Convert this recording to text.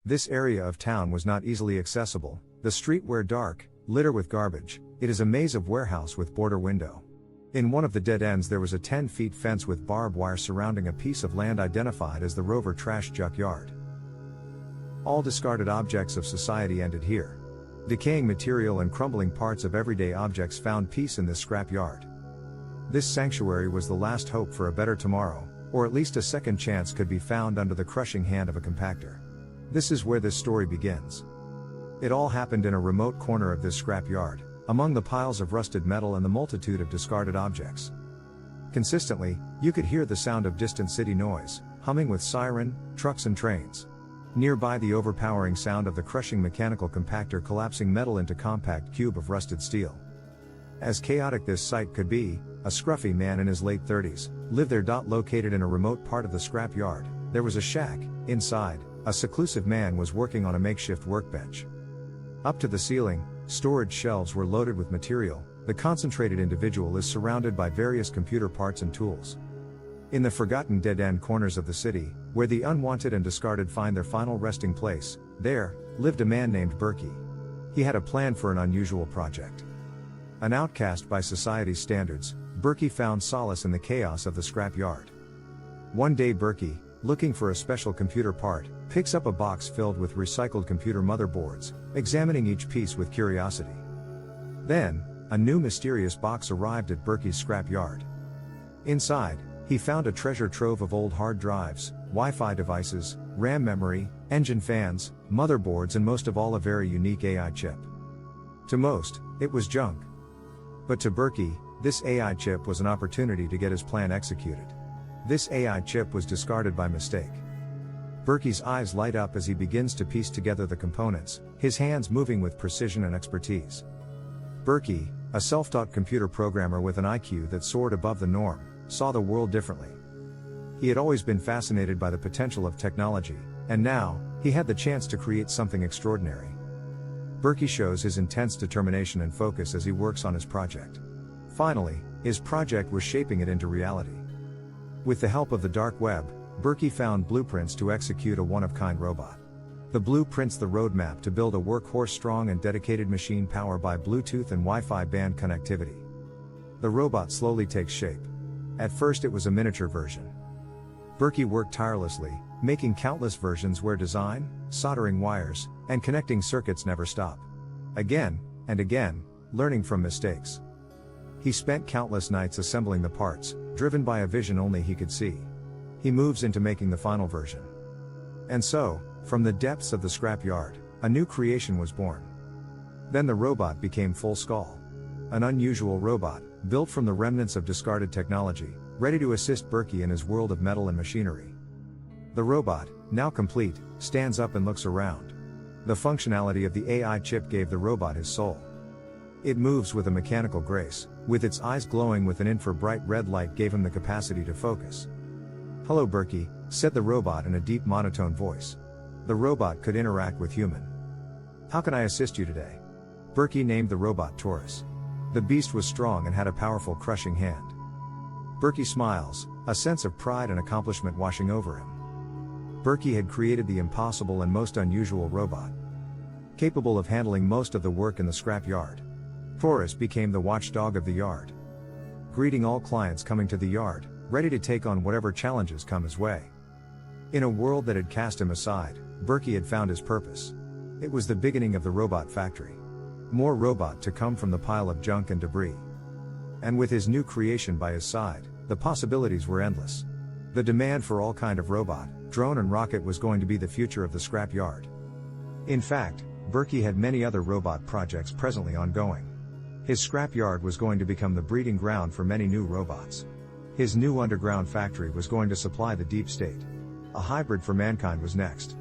This area of town was not easily accessible, the street were dark, litter with garbage. It is a maze of warehouse with border window. In one of the dead ends there was a 10-foot fence with barbed wire surrounding a piece of land identified as the Rover Trash Junkyard. All discarded objects of society ended here. Decaying material and crumbling parts of everyday objects found peace in this scrap yard. This sanctuary was the last hope for a better tomorrow, or at least a second chance could be found under the crushing hand of a compactor. This is where this story begins. It all happened in a remote corner of this scrap yard, among the piles of rusted metal and the multitude of discarded objects. Consistently, you could hear the sound of distant city noise, humming with siren, trucks and trains. Nearby the overpowering sound of the crushing mechanical compactor collapsing metal into compact cube of rusted steel. As chaotic this site could be, a scruffy man in his late 30s, lived there. Located in a remote part of the scrap yard, there was a shack. Inside, a reclusive man was working on a makeshift workbench. Up to the ceiling, storage shelves were loaded with material. The concentrated individual is surrounded by various computer parts and tools. In the forgotten dead-end corners of the city, where the unwanted and discarded find their final resting place, there lived a man named Berkey. He had a plan for an unusual project. An outcast by society's standards, Berkey found solace in the chaos of the scrap yard. One day Berkey, looking for a special computer part, picks up a box filled with recycled computer motherboards, examining each piece with curiosity. Then, a new mysterious box arrived at Berkey's scrap yard. Inside, he found a treasure trove of old hard drives, Wi-Fi devices, RAM memory, engine fans, motherboards and most of all a very unique AI chip. To most, it was junk. But to Berkey, this AI chip was an opportunity to get his plan executed. This AI chip was discarded by mistake. Berkey's eyes light up as he begins to piece together the components, his hands moving with precision and expertise. Berkey, a self-taught computer programmer with an IQ that soared above the norm, saw the world differently. He had always been fascinated by the potential of technology, and now, he had the chance to create something extraordinary. Berkey shows his intense determination and focus as he works on his project. Finally, his project was shaping it into reality. With the help of the dark web, Berkey found blueprints to execute a one-of-kind robot. The blueprints the roadmap to build a workhorse-strong and dedicated machine powered by Bluetooth and Wi-Fi band connectivity. The robot slowly takes shape. At first it was a miniature version. Berkey worked tirelessly, making countless versions where design, soldering wires, and connecting circuits never stop. Again, and again, learning from mistakes. He spent countless nights assembling the parts, driven by a vision only he could see. He moves into making the final version. And so, from the depths of the scrap yard, a new creation was born. Then the robot became full skull. An unusual robot, built from the remnants of discarded technology, ready to assist Berkey in his world of metal and machinery. The robot, now complete, stands up and looks around. The functionality of the AI chip gave the robot his soul. It moves with a mechanical grace, with its eyes glowing with an infrabright red light gave him the capacity to focus. "Hello Berkey," said the robot in a deep monotone voice. The robot could interact with human. "How can I assist you today?" Berkey named the robot Taurus. The beast was strong and had a powerful crushing hand. Berkey smiles, a sense of pride and accomplishment washing over him. Berkey had created the impossible and most unusual robot. Capable of handling most of the work in the scrap yard. Taurus became the watchdog of the yard. Greeting all clients coming to the yard, ready to take on whatever challenges come his way. In a world that had cast him aside, Berkey had found his purpose. It was the beginning of the robot factory. More robot to come from the pile of junk and debris. And with his new creation by his side, the possibilities were endless. The demand for all kind of robot, drone and rocket was going to be the future of the scrap yard. In fact, Berkey had many other robot projects presently ongoing. His scrap yard was going to become the breeding ground for many new robots. His new underground factory was going to supply the deep state. A hybrid for mankind was next.